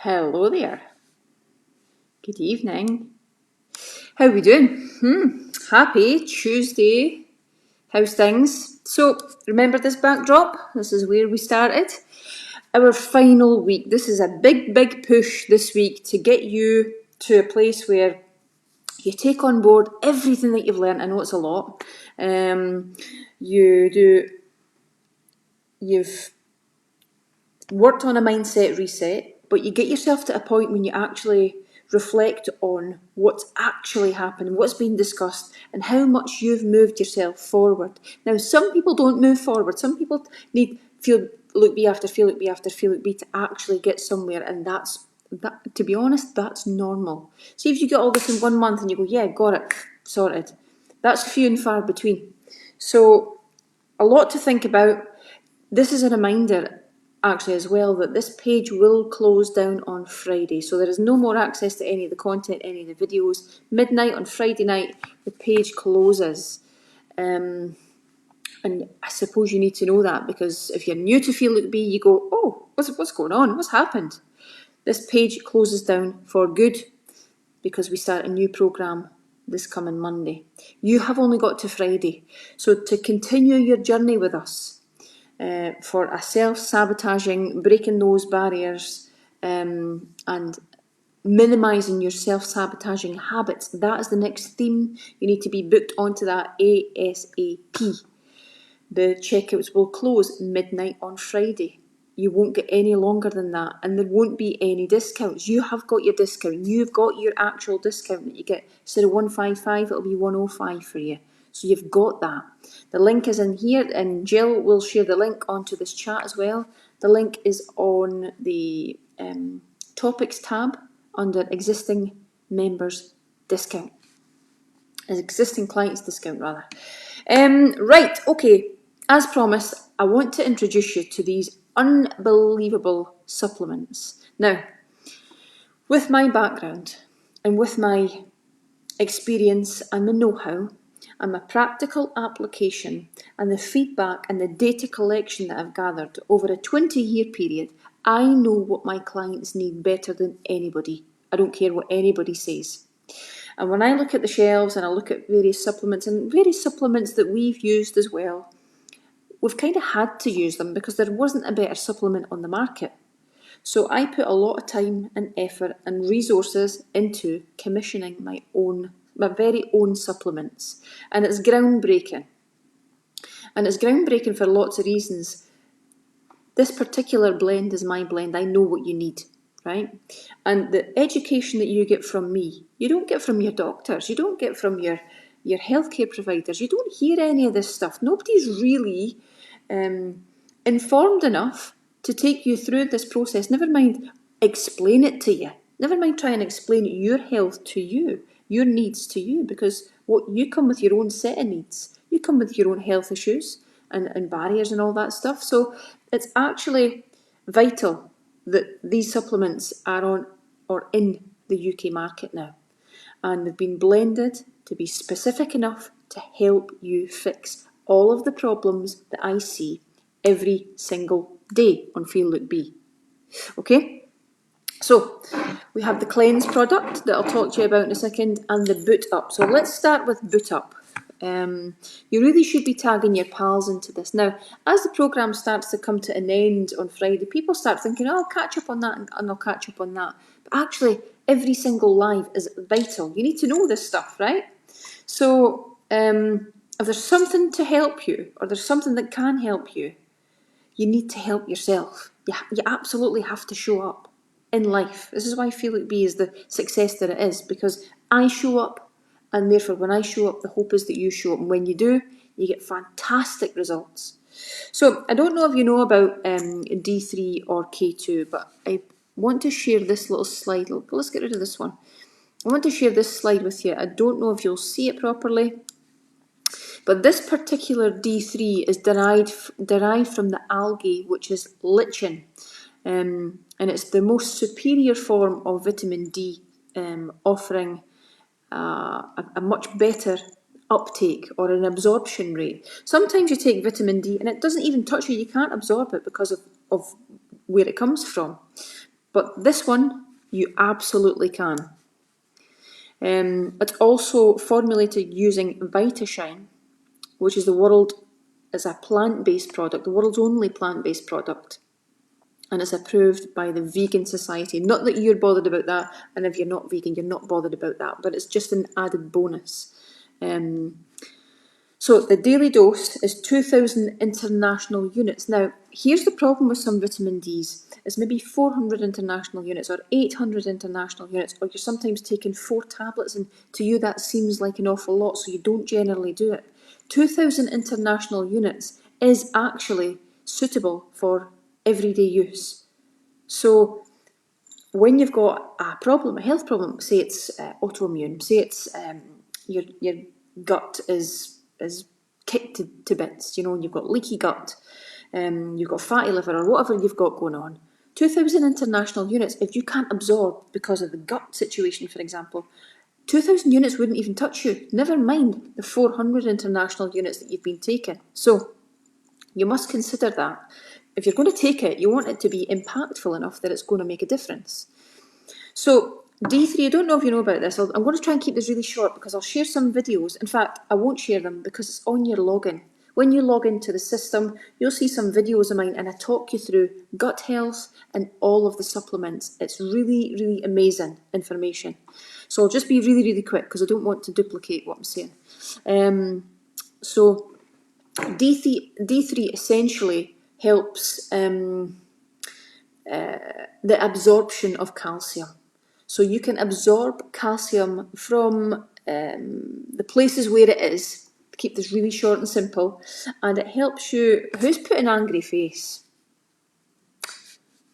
Hello there. Good evening. How we doing? Happy Tuesday. How's things? So, remember this backdrop? This is where we started. Our final week. This is a big push this week to get you to a place where you take on board everything that you've learned. I know it's a lot. You've worked on a mindset reset, but you get yourself to a point when you actually reflect on what's actually happened, what's been discussed, and how much you've moved yourself forward. Now, some people don't move forward. Some people need feel look B after feel look B after feel look B to actually get somewhere, and that. To be honest, that's normal. See if you get all this in 1 month and you go, yeah, got it, sorted. That's few and far between. So, a lot to think about. This is a reminder actually as well that this page will close down on Friday, so there is no more access to any of the content, any of the videos. Midnight on Friday night the page closes, and I suppose you need to know that, because if you're new to Feel Look B, you go, oh, what's going on, what's happened? This page closes down for good because we start a new programme this coming Monday. You have only got to Friday, so to continue your journey with us, for a self-sabotaging, breaking those barriers, and minimising your self-sabotaging habits. That is the next theme. You need to be booked onto that ASAP. The checkouts will close midnight on Friday. You won't get any longer than that, and there won't be any discounts. You have got your discount. You've got your actual discount that you get. Instead of 155, it'll be 105 for you. So you've got that. The link is in here, and Jill will share the link onto this chat as well. The link is on the topics tab under existing members discount. Existing clients discount rather. Right, okay. As promised, I want to introduce you to these unbelievable supplements. Now, with my background and with my experience and the know-how and my practical application and the feedback and the data collection that I've gathered over a 20-year period, I know what my clients need better than anybody. I don't care what anybody says. And when I look at the shelves and I look at various supplements and various supplements that we've used as well, we've kind of had to use them because there wasn't a better supplement on the market. So I put a lot of time and effort and resources into commissioning my very own supplements. And it's groundbreaking. And it's groundbreaking for lots of reasons. This particular blend is my blend. I know what you need, right? And the education that you get from me, you don't get from your doctors. You don't get from your healthcare providers. You don't hear any of this stuff. Nobody's really informed enough to take you through this process. Never mind explain it to you. Never mind try and explain your health to you, your needs to you, because what you come with your own set of needs. You come with your own health issues and barriers and all that stuff. So it's actually vital that these supplements are on or in the UK market now. And they've been blended to be specific enough to help you fix all of the problems that I see every single day on Feel Look B. Okay? So, we have the cleanse product that I'll talk to you about in a second, and the boot up. So let's start with boot up. You really should be tagging your pals into this. Now, as the programme starts to come to an end on Friday, people start thinking, oh, I'll catch up on that and I'll catch up on that. But actually, every single live is vital. You need to know this stuff, right? So, if there's something to help you, or there's something that can help you, you need to help yourself. You absolutely have to show up in life. This is why Feel Look B is the success that it is, because I show up, and therefore when I show up, the hope is that you show up. And when you do, you get fantastic results. So I don't know if you know about D3 or K2, but I want to share this little slide. Let's get rid of this one. I want to share this slide with you. I don't know if you'll see it properly, but this particular D3 is derived from the algae, which is lichen. And it's the most superior form of vitamin D, offering a much better uptake or an absorption rate. Sometimes you take vitamin D and it doesn't even touch you. You can't absorb it because of where it comes from. But this one, you absolutely can. It's also formulated using VitaShine, which is a plant-based product, the world's only plant-based product. And it's approved by the Vegan Society. Not that you're bothered about that, and if you're not vegan, you're not bothered about that, but it's just an added bonus. So the daily dose is 2,000 international units. Now, here's the problem with some vitamin Ds. It's maybe 400 international units or 800 international units, or you're sometimes taking 4 tablets, and to you that seems like an awful lot, so you don't generally do it. 2,000 international units is actually suitable for everyday use. So when you've got a problem, a health problem, say it's autoimmune, say it's your gut is kicked to bits, you've got leaky gut, you've got fatty liver or whatever you've got going on. 2,000 international units, if you can't absorb because of the gut situation, for example, 2,000 units wouldn't even touch you, never mind the 400 international units that you've been taking. So you must consider that. If you're going to take it, you want it to be impactful enough that it's going to make a difference. So D3, I don't know if you know about this. I'm going to try and keep this really short because I'll share some videos. In fact, I won't share them because it's on your login. When you log into the system, you'll see some videos of mine and I talk you through gut health and all of the supplements. It's really, really amazing information. So I'll just be really, really quick because I don't want to duplicate what I'm saying. So D3 essentially helps the absorption of calcium. So you can absorb calcium from the places where it is, to keep this really short and simple, and it helps you. Who's put an angry face?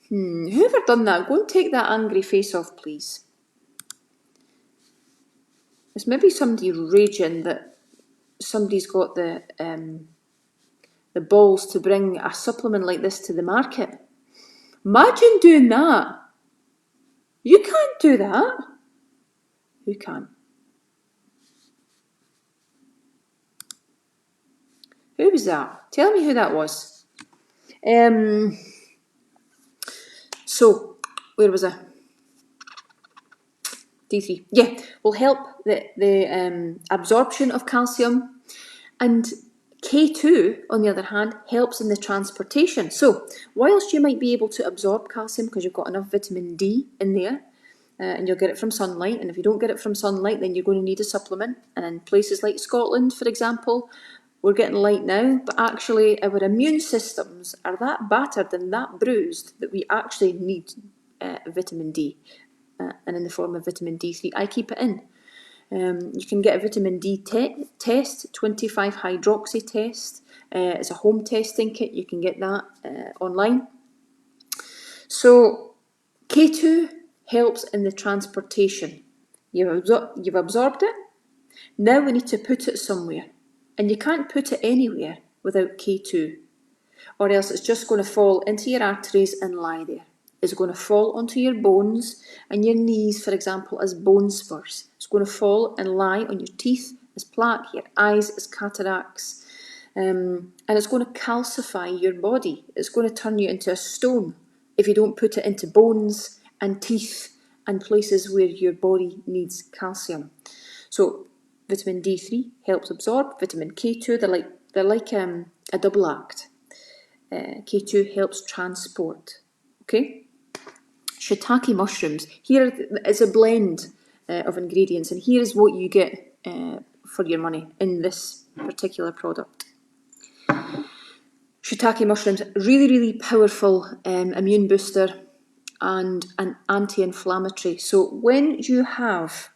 Whoever done that, go and take that angry face off, please. It's maybe somebody raging that somebody's got the balls to bring a supplement like this to the market. Imagine doing that. You can't do that. Who can? Who was that? Tell me who that was. So, where was I? D3. Yeah, will help the absorption of calcium, and K2, on the other hand, helps in the transportation. So, whilst you might be able to absorb calcium because you've got enough vitamin D in there, and you'll get it from sunlight, and if you don't get it from sunlight, then you're going to need a supplement. And in places like Scotland, for example, we're getting light now, but actually our immune systems are that battered and that bruised that we actually need vitamin D, and in the form of vitamin D3. I keep it in. You can get a vitamin D test, 25 hydroxy test. It's a home testing kit. You can get that online. So K2 helps in the transportation. You've absorbed it. Now we need to put it somewhere. And you can't put it anywhere without K2. Or else it's just going to fall into your arteries and lie there. It's going to fall onto your bones and your knees, for example, as bone spurs. It's going to fall and lie on your teeth as plaque, your eyes as cataracts. And it's going to calcify your body. It's going to turn you into a stone if you don't put it into bones and teeth and places where your body needs calcium. So vitamin D3 helps absorb. Vitamin K2, they're like a double act. K2 helps transport. Okay? Shiitake mushrooms. Here is a blend of ingredients, and here is what you get for your money in this particular product. Shiitake mushrooms, really, really powerful immune booster and an anti-inflammatory. So when you have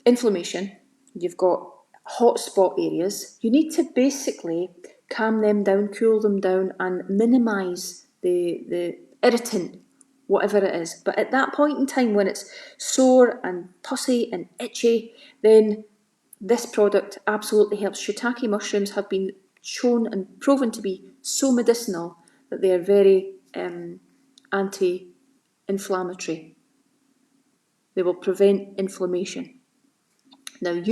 inflammation, you've got hot spot areas, you need to basically calm them down, cool them down, and minimise the irritant, whatever it is. But at that point in time when it's sore and pussy and itchy, then this product absolutely helps. Shiitake mushrooms have been shown and proven to be so medicinal that they are very anti-inflammatory. They will prevent inflammation. Now,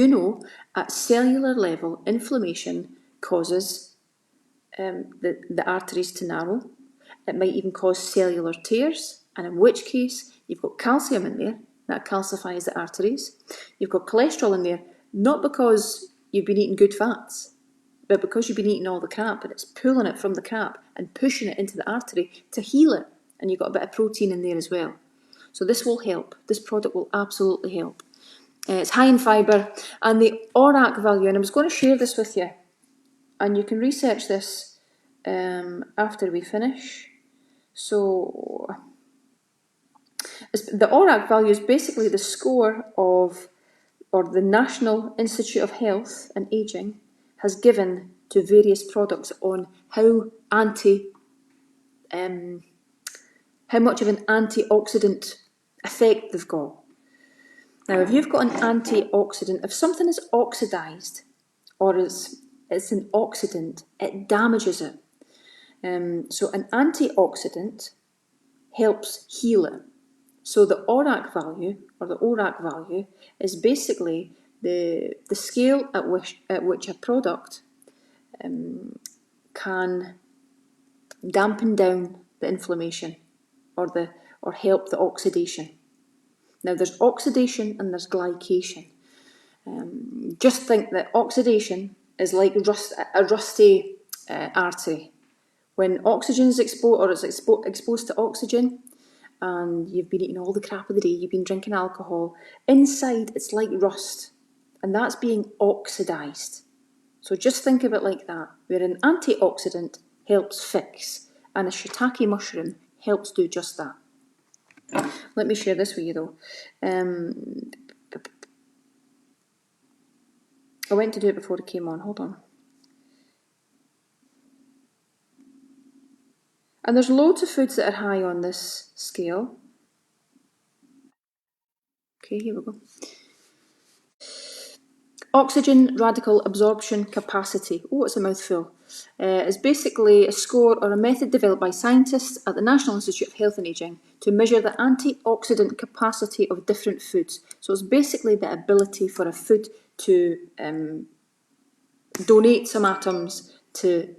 at cellular level, inflammation causes the arteries to narrow. It might even cause cellular tears, And in which case, you've got calcium in there, that calcifies the arteries. You've got cholesterol in there, not because you've been eating good fats, but because you've been eating all the cap and it's pulling it from the cap and pushing it into the artery to heal it. And you've got a bit of protein in there as well. So this will help. This product will absolutely help. It's high in fibre, and the ORAC value, and I was going to share this with you, and you can research this after we finish. So the ORAC value is basically the score of, or the National Institute of Health and Ageing has given to various products on how much of an antioxidant effect they've got. Now, if you've got an antioxidant, if something is oxidised or it's an oxidant, it damages it. So an antioxidant helps heal it. So the ORAC value, or the ORAC value, is basically the scale at which a product can dampen down the inflammation or help the oxidation. Now there's oxidation and there's glycation. Just think that oxidation is like a rusty artery. When oxygen is exposed to oxygen, and you've been eating all the crap of the day, you've been drinking alcohol, inside it's like rust, and that's being oxidised. So just think of it like that, where an antioxidant helps fix, and a shiitake mushroom helps do just that. Let me share this with you though. I went to do it before it came on, hold on. And there's loads of foods that are high on this scale. Okay, here we go. Oxygen radical absorption capacity. Oh, it's a mouthful. Is basically a score or a method developed by scientists at the National Institute of Health and Ageing to measure the antioxidant capacity of different foods. So it's basically the ability for a food to donate some atoms to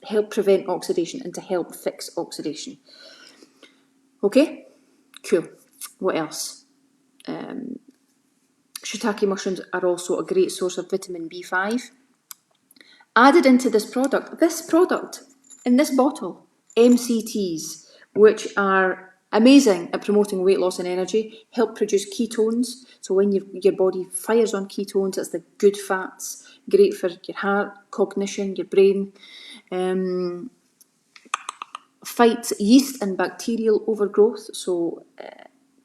help prevent oxidation and to help fix oxidation. Okay, cool. What else? Shiitake mushrooms are also a great source of vitamin B5. Added into this product in this bottle, MCTs, which are amazing at promoting weight loss and energy, help produce ketones. So when your body fires on ketones, it's the good fats, great for your heart, cognition, your brain. Fights yeast and bacterial overgrowth. So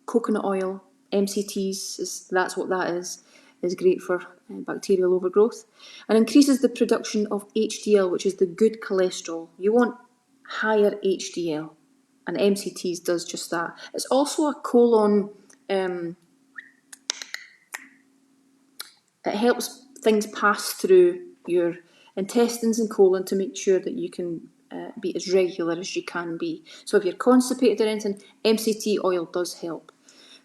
coconut oil, MCTs, that's what that is great for bacterial overgrowth, and increases the production of HDL, which is the good cholesterol. You want higher HDL, and MCTs does just that. It's also a colon, it helps things pass through your intestines and colon to make sure that you can be as regular as you can be. So if you're constipated or anything, MCT oil does help.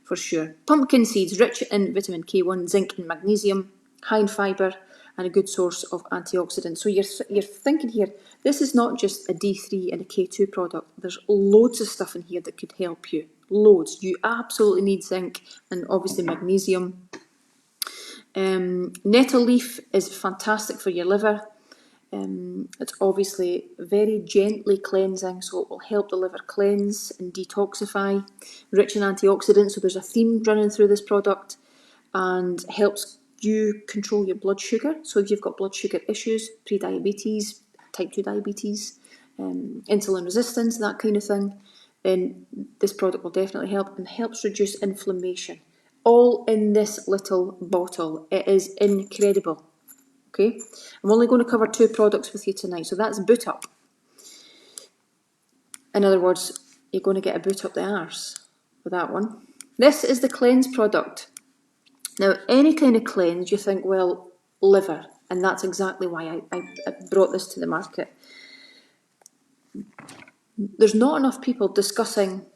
For sure. Pumpkin seeds, rich in vitamin K1, zinc and magnesium, high in fibre, and a good source of antioxidants. So you're thinking here, this is not just a D3 and a K2 product. There's loads of stuff in here that could help you. Loads. You absolutely need zinc and obviously magnesium. Nettle leaf is fantastic for your liver. It's obviously very gently cleansing, so it will help the liver cleanse and detoxify. Rich in antioxidants, so there's a theme running through this product, and helps you control your blood sugar. So if you've got blood sugar issues, pre-diabetes, type 2 diabetes, insulin resistance, that kind of thing, then this product will definitely help, and helps reduce inflammation. All in this little bottle. It is incredible. Okay, I'm only going to cover 2 products with you tonight. So that's boot up. In other words, you're going to get a boot up the arse with that one. This is the cleanse product. Now, any kind of cleanse, you think, well, liver, and that's exactly why I brought this to the market. There's not enough people discussing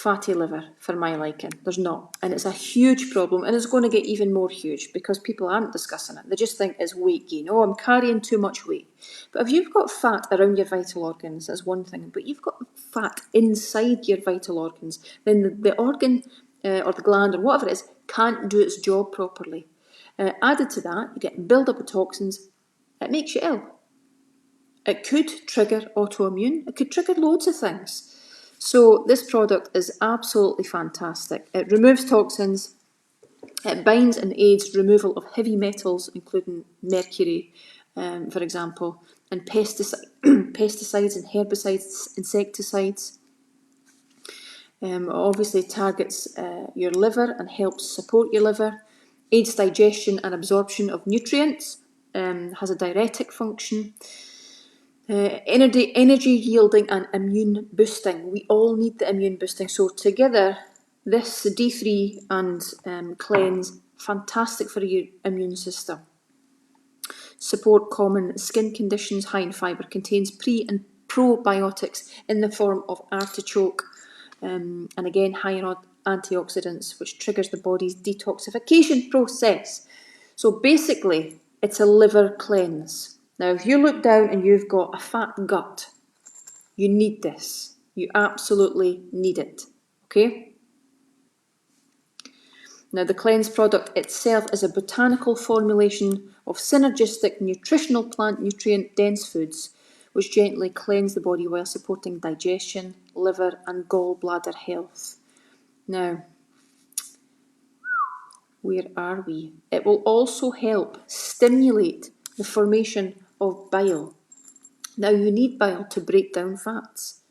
fatty liver for my liking. There's not. And it's a huge problem, and it's going to get even more huge because people aren't discussing it. They just think it's weight gain. Oh, I'm carrying too much weight. But if you've got fat around your vital organs, that's one thing. But you've got fat inside your vital organs, then the organ or the gland or whatever it is can't do its job properly. Added to that, you get build-up of toxins. It makes you ill. It could trigger autoimmune. It could trigger loads of things. So this product is absolutely fantastic. It removes toxins, it binds and aids removal of heavy metals, including mercury, for example, and pesticides and herbicides, insecticides. Obviously targets your liver and helps support your liver, aids digestion and absorption of nutrients, has a diuretic function. Energy yielding and immune boosting. We all need the immune boosting. So together, this D3 and cleanse, fantastic for your immune system. Support common skin conditions, high in fibre, contains pre and probiotics in the form of artichoke, and again high in antioxidants, which triggers the body's detoxification process. So basically, it's a liver cleanse. Now, if you look down and you've got a fat gut, you need this. You absolutely need it, okay? Now, the cleanse product itself is a botanical formulation of synergistic nutritional plant nutrient-dense foods which gently cleanse the body while supporting digestion, liver and gallbladder health. Now, where are we? It will also help stimulate the formation of bile. Now, you need bile to break down fats.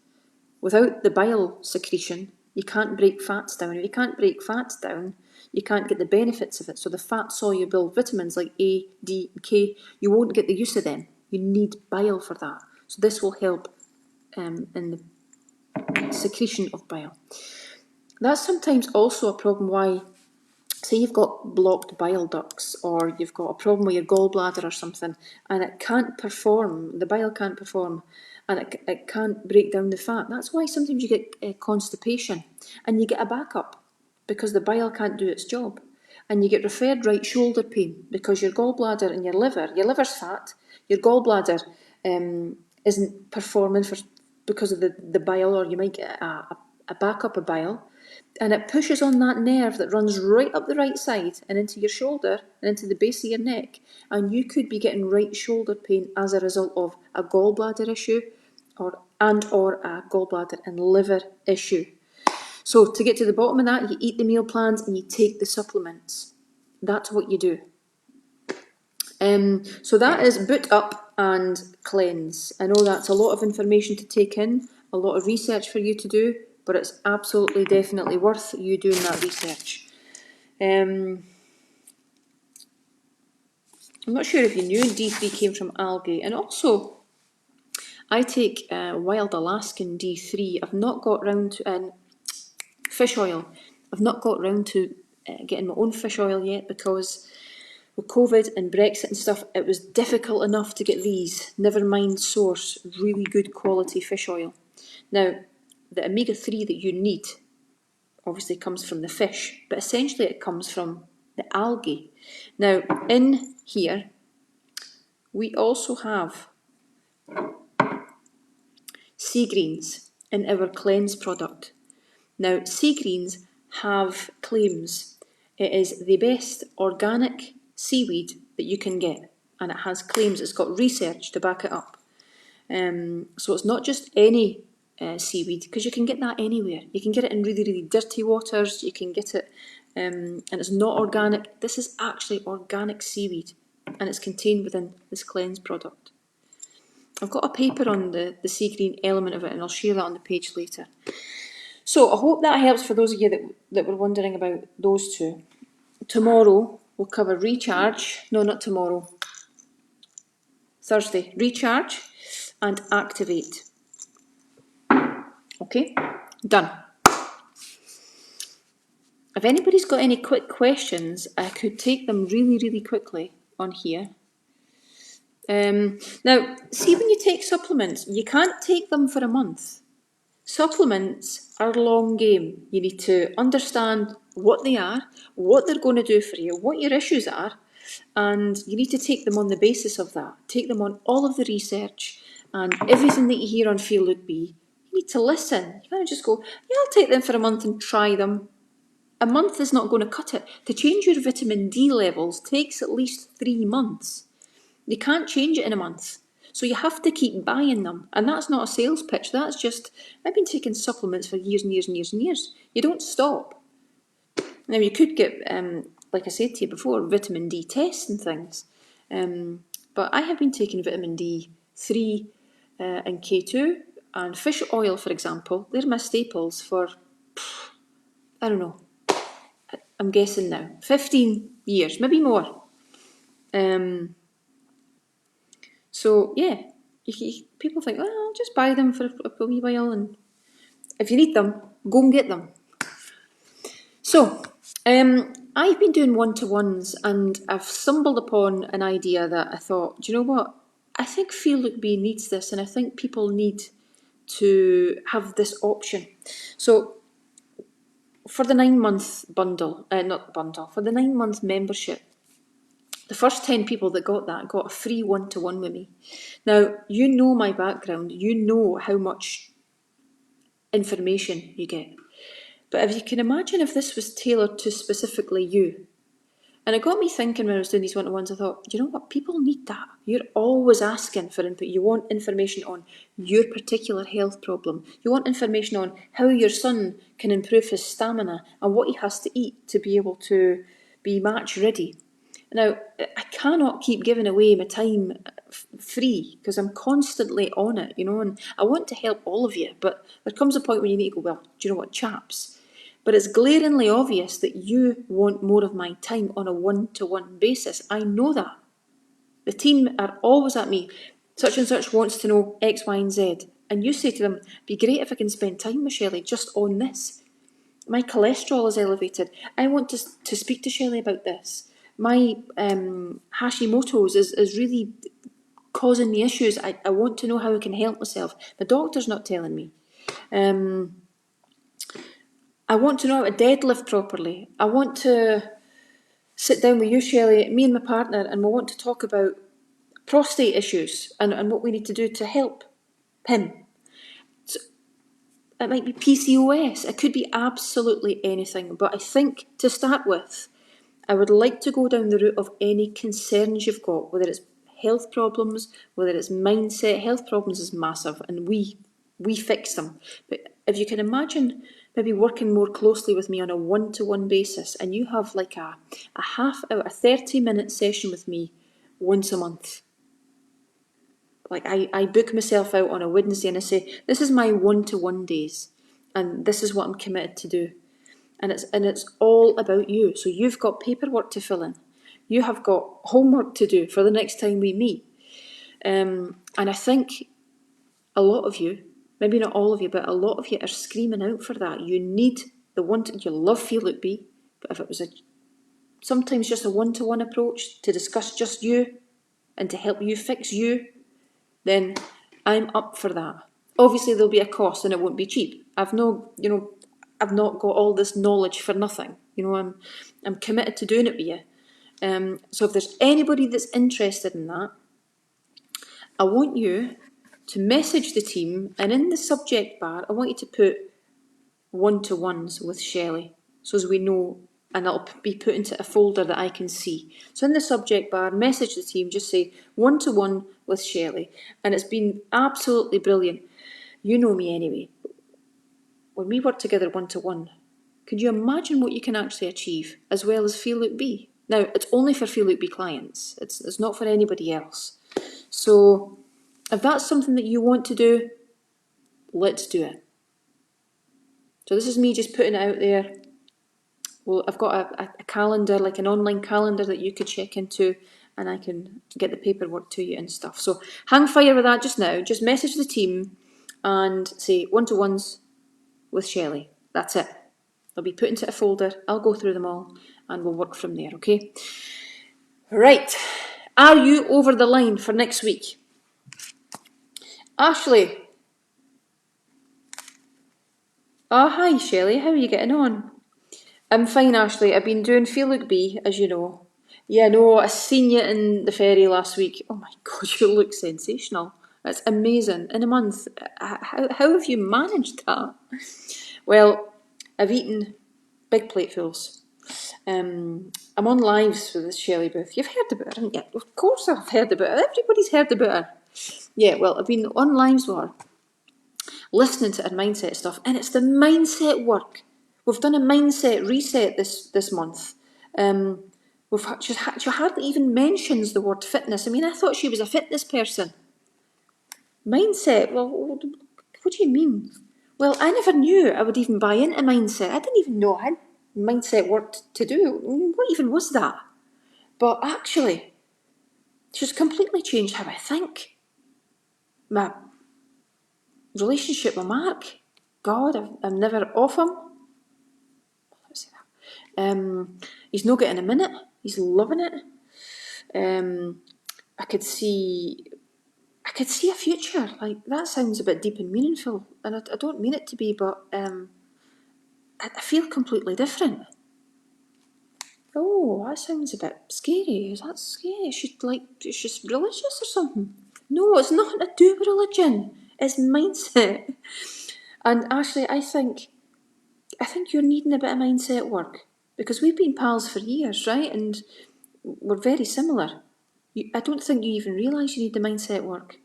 Without the bile secretion, you can't break fats down. If you can't break fats down, you can't get the benefits of it. So the fat-soluble vitamins like A, D, and K, you won't get the use of them. You need bile for that. So this will help in the secretion of bile. That's sometimes also a problem why, say you've got blocked bile ducts or you've got a problem with your gallbladder or something and it can't perform, the bile can't perform and it can't break down the fat. That's why sometimes you get constipation and you get a backup because the bile can't do its job. And you get referred right shoulder pain because your gallbladder and your liver's fat, your gallbladder isn't performing because of the bile, or you might get a backup of bile. And it pushes on that nerve that runs right up the right side and into your shoulder and into the base of your neck. And you could be getting right shoulder pain as a result of a gallbladder issue or a gallbladder and liver issue. So to get to the bottom of that, you eat the meal plans and you take the supplements. That's what you do. So that is boot up and cleanse. I know that's a lot of information to take in, a lot of research for you to do, but it's absolutely definitely worth you doing that research. I'm not sure if you knew D3 came from algae, and also I take wild Alaskan D3. I've not got round to fish oil. I've not got round to getting my own fish oil yet because with COVID and Brexit and stuff, it was difficult enough to get these, never mind source, really good quality fish oil. Now, the omega-3 that you need obviously comes from the fish, but essentially it comes from the algae. Now, in here, we also have sea greens in our cleanse product. Now, sea greens have claims. It is the best organic seaweed that you can get, and it has claims. It's got research to back it up. So it's not just any seaweed, because you can get that anywhere. You can get it in really, really dirty waters. You can get it, and it's not organic. This is actually organic seaweed, and it's contained within this cleanse product. I've got a paper on the sea green element of it, and I'll share that on the page later. So I hope that helps for those of you that were wondering about those two. Tomorrow we'll cover recharge. No, not tomorrow. Thursday. Recharge and activate. Okay, done. If anybody's got any quick questions, I could take them really, really quickly on here. Now, see, when you take supplements, you can't take them for a month. Supplements are a long game. You need to understand what they are, what they're going to do for you, what your issues are, and you need to take them on the basis of that. Take them on all of the research and everything that you hear on Feel Look Be. You need to listen. You can't just go, yeah, I'll take them for a month and try them. A month is not going to cut it. To change your vitamin D levels takes at least 3 months. You can't change it in a month. So you have to keep buying them. And that's not a sales pitch. That's just, I've been taking supplements for years and years and years and years. You don't stop. Now, you could get, like I said to you before, vitamin D tests and things. But I have been taking vitamin D3 and K2 and fish oil, for example. They're my staples for, I don't know, I'm guessing now, 15 years, maybe more. So, yeah, people think, well, I'll just buy them for a wee while, and if you need them, go and get them. So, I've been doing one-to-ones, and I've stumbled upon an idea that I thought, do you know what? I think Feel Look Be needs this, and I think people need to have this option. So, for the 9-month for the 9-month membership, the first 10 people that got that got a free one-to-one with me. Now, you know my background. You know how much information you get. But if you can imagine if this was tailored to specifically you. And it got me thinking when I was doing these one-to-ones, I thought, do you know what? People need that. You're always asking for input. You want information on your particular health problem. You want information on how your son can improve his stamina and what he has to eat to be able to be match ready. Now, I cannot keep giving away my time free because I'm constantly on it, and I want to help all of you. But there comes a point when you need to go, well, do you know what, chaps? But it's glaringly obvious that you want more of my time on a one-to-one basis. I know that. The team are always at me. Such and such wants to know X, Y, and Z. And you say to them, be great if I can spend time with Shelley just on this. My cholesterol is elevated. I want to speak to Shelley about this. My Hashimoto's is really causing me issues. I want to know how I can help myself. The doctor's not telling me. I want to know how to deadlift properly. I want to sit down with you, Shelley, me and my partner, and we want to talk about prostate issues and what we need to do to help him. So it might be PCOS. It could be absolutely anything. But I think to start with, I would like to go down the route of any concerns you've got, whether it's health problems, whether it's mindset. Health problems is massive, and we fix them. But if you can imagine maybe working more closely with me on a one-to-one basis, and you have like a half hour, a 30-minute session with me once a month. Like I book myself out on a Wednesday and I say, this is my one-to-one days, and this is what I'm committed to do. And it's all about you. So you've got paperwork to fill in. You have got homework to do for the next time we meet. And I think a lot of you, maybe not all of you, but a lot of you are screaming out for that. You need the one. You love Feel Look Be, but if it was sometimes just a one-to-one approach to discuss just you and to help you fix you, then I'm up for that. Obviously, there'll be a cost and it won't be cheap. I've not got all this knowledge for nothing. I'm committed to doing it with you. So if there's anybody that's interested in that, I want you to message the team, and in the subject bar, I want you to put one-to-ones with Shelley, so as we know, and it'll be put into a folder that I can see. So in the subject bar, message the team, just say one-to-one with Shelley, and it's been absolutely brilliant. You know me anyway. When we work together one-to-one, could you imagine what you can actually achieve, as well as Feel Look Be? Now, it's only for Feel Look Be clients. It's not for anybody else. So if that's something that you want to do, let's do it. So this is me just putting it out there. Well, I've got a calendar, like an online calendar that you could check into, and I can get the paperwork to you and stuff. So hang fire with that just now. Just message the team and say one-to-ones with Shelley. That's it. They'll be put into a folder. I'll go through them all and we'll work from there, okay? Right. Are you over the line for next week? Ashley, Oh, hi Shelley, how are you getting on? I'm fine, Ashley. I've been doing Feel Look Be, as you know. Yeah, no, I seen you in the ferry last week. Oh my god, you look sensational. That's amazing. In a month, how have you managed that? Well, I've eaten big platefuls. I'm on lives with this Shelley Booth. You've heard about her, haven't you? Of course I've heard about her. Everybody's heard about her. Yeah, well, I've been on lives with her, listening to her mindset stuff, and it's the mindset work. We've done a mindset reset this month. Um, she hardly even mentions the word fitness. I mean, I thought she was a fitness person. Mindset. Well, what do you mean? Well, I never knew I would even buy into mindset. I didn't even know I had mindset work to do. What even was that? But actually, she's completely changed how I think. My relationship with Mark. God, I'm never off him. He's not getting a minute. He's loving it. Um, I could see, I could see a future. Like that sounds a bit deep and meaningful, and I don't mean it to be, but I feel completely different. Oh, that sounds a bit scary. Is that scary? She's religious or something? No, it's nothing to do with religion. It's mindset. And actually, I think you're needing a bit of mindset work because we've been pals for years, right? And we're very similar. I don't think you even realise you need the mindset work.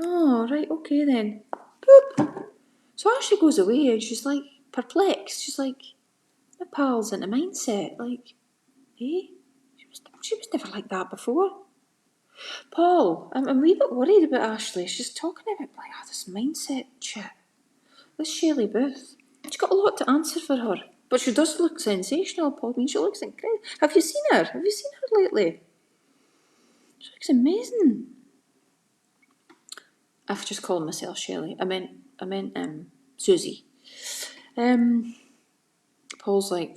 Oh, right, okay then. Boop. So Ashley goes away and she's like perplexed. She's like, my pal's into mindset. Like, eh? She was never like that before. Paul, I'm a wee bit worried about Ashley. She's talking about like this mindset shit. This Shelley Booth. She's got a lot to answer for her. But she does look sensational, Paul. I mean, she looks incredible. Have you seen her? Have you seen her lately? She looks amazing. I've just called myself Shelley. I meant Susie. Paul's like,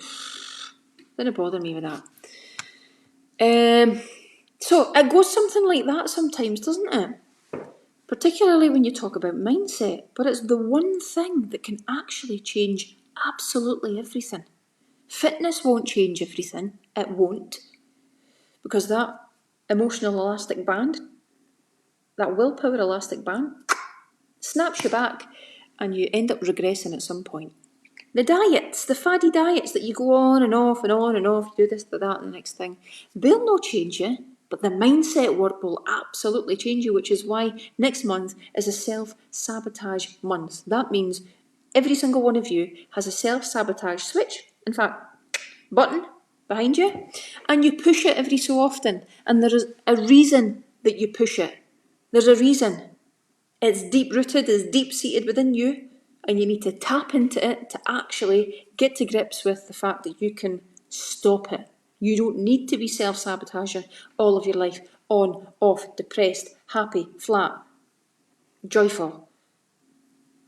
didn't bother me with that. So it goes something like that sometimes, doesn't it? Particularly when you talk about mindset, but it's the one thing that can actually change absolutely everything. Fitness won't change everything, it won't, because that emotional elastic band, that willpower elastic band, snaps you back and you end up regressing at some point. The diets, the faddy diets that you go on and off and on and off, do this, do that, and the next thing, they'll not change you, but the mindset work will absolutely change you, which is why next month is a self-sabotage month. That means every single one of you has a self-sabotage switch, in fact, button behind you, and you push it every so often, and there is a reason that you push it. There's a reason. It's deep-rooted, it's deep-seated within you, and you need to tap into it to actually get to grips with the fact that you can stop it. You don't need to be self-sabotaging all of your life, on, off, depressed, happy, flat, joyful.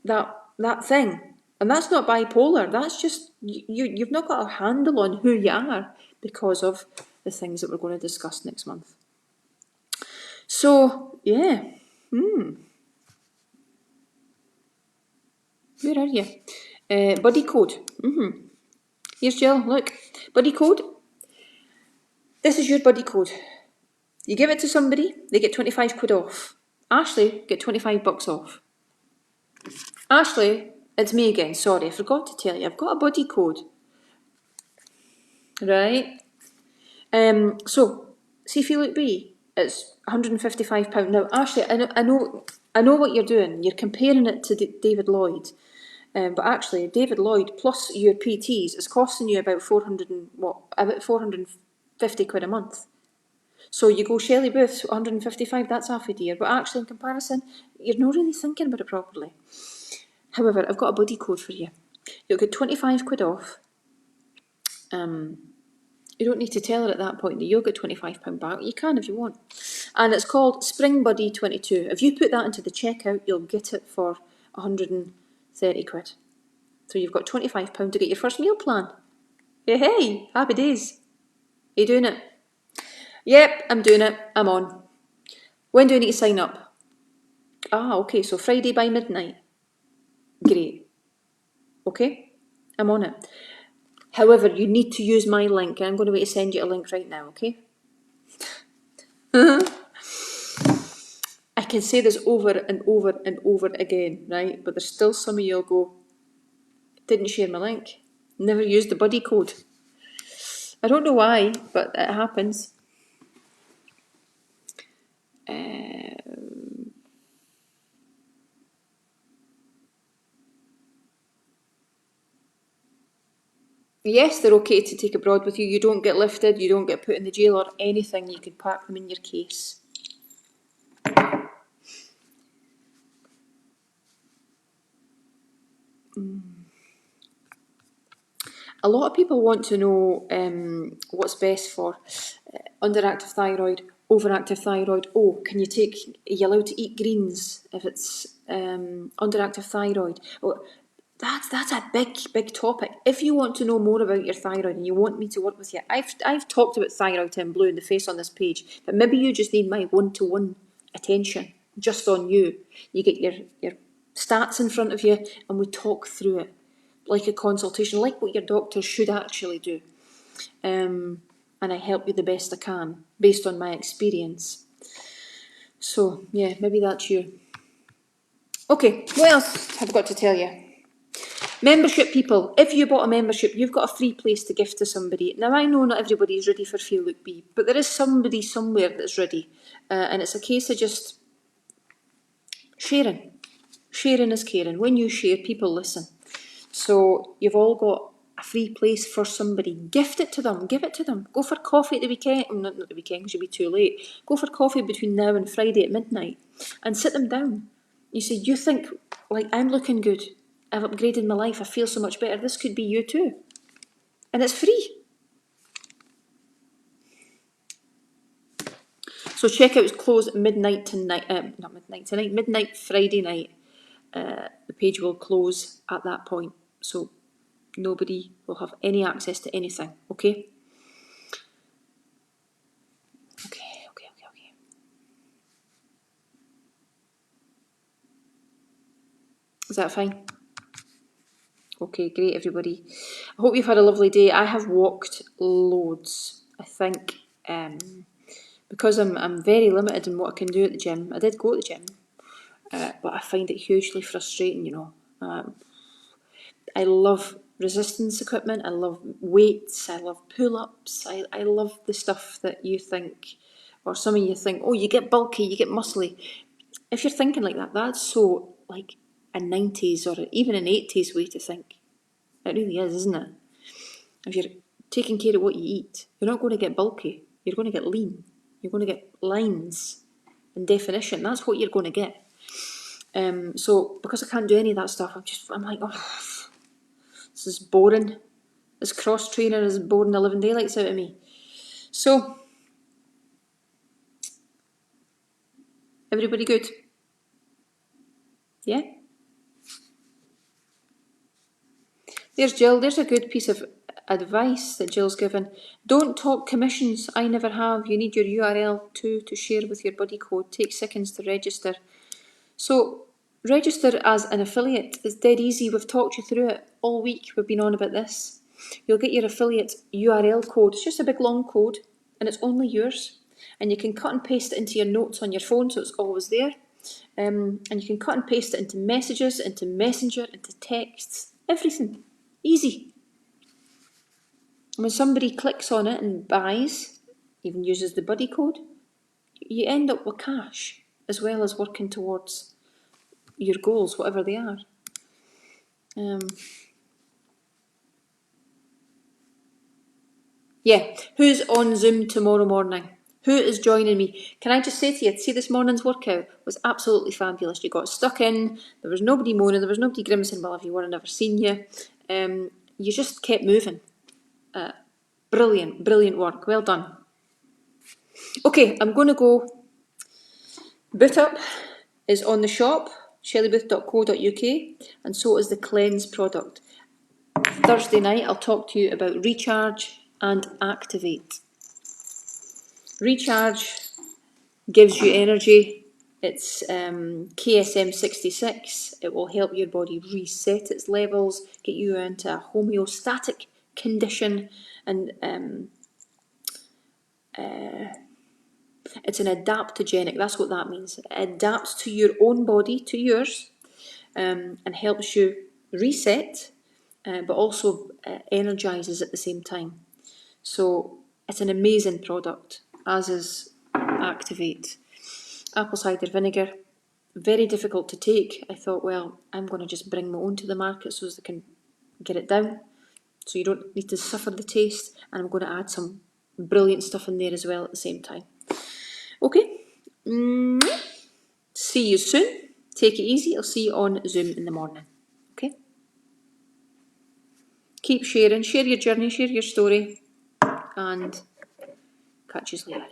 That thing. And that's not bipolar, that's just, you've not got a handle on who you are because of the things that we're going to discuss next month. So, yeah. Where are you? Buddy code. Here's Jill, look. Buddy code. This is your buddy code. You give it to somebody, they get 25 quid off. Ashley, get 25 bucks off. Ashley, it's me again, sorry, I forgot to tell you, I've got a buddy code. Right? So, see if you look B, it's £155. Now, Ashley, I know what you're doing. You're comparing it to David Lloyd. But actually, David Lloyd plus your PTs is costing you about about 450 quid a month. So you go Shelley Booth, 155, that's half a dear. But actually, in comparison, you're not really thinking about it properly. However, I've got a buddy code for you. You'll get 25 quid off. You don't need to tell her at that point that you'll get £25 back. You can if you want. And it's called Spring Buddy 22. If you put that into the checkout, you'll get it for 130 quid. So you've got £25 to get your first meal plan. Hey, happy days. Are you doing it? Yep, I'm doing it. I'm on. When do I need to sign up? Ah, okay, so Friday by midnight. Great. okay? I'm on it. However, you need to use my link. I'm going to send you a link right now, okay? I can say this over and over and over again, right? But there's still some of you'll go, didn't share my link, never used the buddy code. I don't know why, but it happens. Yes, they're okay to take abroad with you. You don't get lifted, you don't get put in the jail or anything. You can park them in your case. A lot of people want to know what's best for underactive thyroid, overactive thyroid. Oh, are you allowed to eat greens if it's underactive thyroid? Oh, that's a big topic. If you want to know more about your thyroid and you want me to work with you, I've talked about thyroid in blue in the face on this page, but maybe you just need my one-to-one attention just on you. You get your stats in front of you and we talk through it like a consultation, like what your doctor should actually do. And I help you the best I can based on my experience. So yeah, maybe that's you. Okay, what else have I got to tell you? Membership people, if you bought a membership, you've got a free place to gift to somebody. Now I know not everybody is ready for Feel Look Be, but there is somebody somewhere that's ready. And it's a case of just sharing. Sharing is caring. When you share, people listen. So you've all got a free place for somebody. Gift it to them. Give it to them. Go for coffee at the weekend. Not the weekend because you'll be too late. Go for coffee between now and Friday at midnight and sit them down. You say, you think, like, I'm looking good. I've upgraded my life. I feel so much better. This could be you too. And it's free. So checkouts close at midnight tonight. Not midnight tonight. Midnight Friday night. The page will close at that point. So nobody will have any access to anything, okay? Okay. Is that fine? Okay, great, everybody. I hope you've had a lovely day. I have walked loads. I think because I'm very limited in what I can do at the gym. I did go to the gym, but I find it hugely frustrating, you know. I love resistance equipment, I love weights, I love pull-ups, I love the stuff that you think, or some of you think, oh, you get bulky, you get muscly. If you're thinking like that, that's so like a 90s or even an 80s way to think. It really is, isn't it? If you're taking care of what you eat, you're not going to get bulky, you're going to get lean, you're going to get lines and definition, that's what you're going to get. So because I can't do any of that stuff, I'm like, oh, this is boring. This cross trainer is boring the living daylights out of me. So, everybody good? Yeah? There's Jill. There's a good piece of advice that Jill's given. Don't talk commissions. I never have. You need your URL too to share with your buddy code. Take seconds to register. So, register as an affiliate. It's dead easy. We've talked you through it all week. We've been on about this. You'll get your affiliate URL code. It's just a big long code and it's only yours. And you can cut and paste it into your notes on your phone so it's always there. And you can cut and paste it into messages, into Messenger, into texts, everything. Easy. When somebody clicks on it and buys, even uses the buddy code, you end up with cash as well as working towards your goals, whatever they are. Yeah, who's on Zoom tomorrow morning? Who is joining me? Can I just say to you, see, this morning's workout was absolutely fabulous. You got stuck in, there was nobody moaning, there was nobody grimacing, well, if you were, I've never seen you. You just kept moving. Brilliant work, well done. Okay, I'm going to go. Boot Up is on the shop, shellybooth.co.uk, and so is the Cleanse product. Thursday night, I'll talk to you about Recharge and Activate. Recharge gives you energy, It's KSM66. It will help your body reset its levels, get you into a homeostatic condition, and it's an adaptogenic. That's what that means. It adapts to your own body, to yours, and helps you reset, but also energises at the same time. So it's an amazing product, as is Activate. Apple cider vinegar, very difficult to take. I thought, well, I'm going to just bring my own to the market so as they can get it down, so you don't need to suffer the taste, and I'm going to add some brilliant stuff in there as well at the same time. Okay, see you soon. Take it easy. I'll see you on Zoom in the morning. Okay? Keep sharing, share your journey, share your story, and catch you later.